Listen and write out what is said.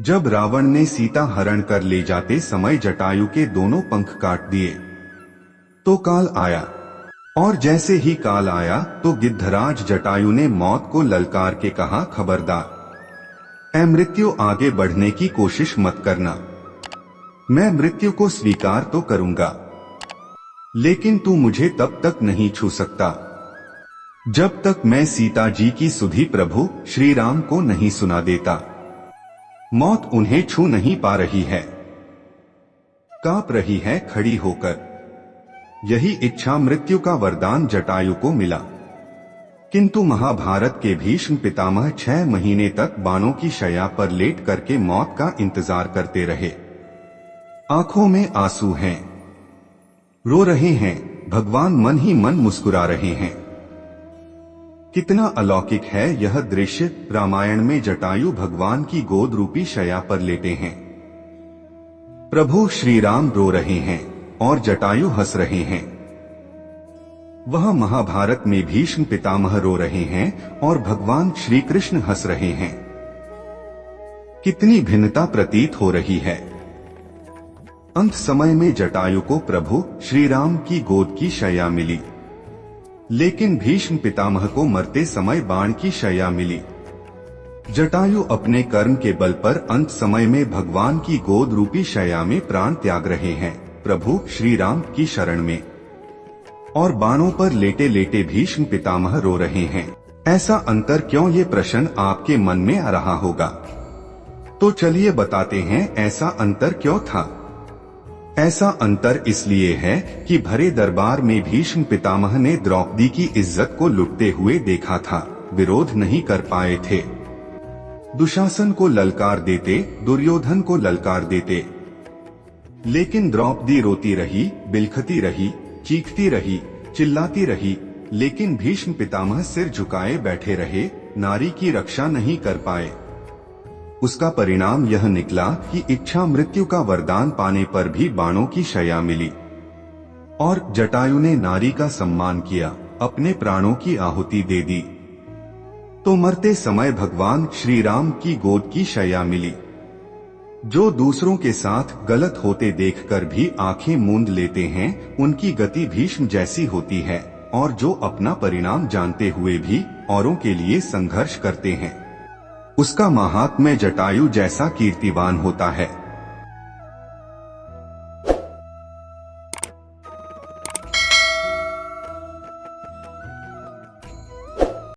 जब रावण ने सीता हरण कर ले जाते समय जटायु के दोनों पंख काट दिए तो काल आया, और जैसे ही काल आया तो गिद्धराज जटायु ने मौत को ललकार के कहा, खबरदार, ऐ मृत्यु, आगे बढ़ने की कोशिश मत करना। मैं मृत्यु को स्वीकार तो करूंगा, लेकिन तू मुझे तब तक नहीं छू सकता जब तक मैं सीता जी की सुधि प्रभु श्री राम को नहीं सुना देता। मौत उन्हें छू नहीं पा रही है, कांप रही है खड़ी होकर। यही इच्छा मृत्यु का वरदान जटायु को मिला। किंतु महाभारत के भीष्म पितामह 6 महीने तक बाणों की शैया पर लेट करके मौत का इंतजार करते रहे। आंखों में आंसू हैं, रो रहे हैं, भगवान मन ही मन मुस्कुरा रहे हैं। कितना अलौकिक है यह दृश्य। रामायण में जटायु भगवान की गोद रूपी शैया पर लेटे हैं। प्रभु श्री राम रो रहे हैं और जटायु हंस रहे हैं। वह महाभारत में भीष्म पितामह रो रहे हैं और भगवान श्री कृष्ण हंस रहे हैं। कितनी भिन्नता प्रतीत हो रही है। अंत समय में जटायु को प्रभु श्री राम की गोद की शैया मिली, लेकिन भीष्म पितामह को मरते समय बाण की शैया मिली। जटायु अपने कर्म के बल पर अंत समय में भगवान की गोद रूपी शैया में प्राण त्याग रहे हैं, प्रभु श्री राम की शरण में। और बाणों पर लेटे लेटे भीष्म पितामह रो रहे हैं। ऐसा अंतर क्यों, ये प्रश्न आपके मन में आ रहा होगा। तो चलिए बताते हैं ऐसा अंतर क्यों था। ऐसा अंतर इसलिए है कि भरे दरबार में भीष्म पितामह ने द्रौपदी की इज्जत को लुटते हुए देखा था, विरोध नहीं कर पाए थे। दुशासन को ललकार देते, दुर्योधन को ललकार देते, लेकिन द्रौपदी रोती रही, बिलखती रही, चीखती रही, चिल्लाती रही, लेकिन भीष्म पितामह सिर झुकाए बैठे रहे, नारी की रक्षा नहीं कर पाए। उसका परिणाम यह निकला कि इच्छा मृत्यु का वरदान पाने पर भी बाणों की शैया मिली। और जटायु ने नारी का सम्मान किया, अपने प्राणों की आहुति दे दी, तो मरते समय भगवान श्री राम की गोद की शैया मिली। जो दूसरों के साथ गलत होते देखकर भी आंखें मूंद लेते हैं, उनकी गति भीष्म जैसी होती है, और जो अपना परिणाम जानते हुए भी औरों के लिए संघर्ष करते हैं, उसका महात्म्य जटायु जैसा कीर्तिवान होता है।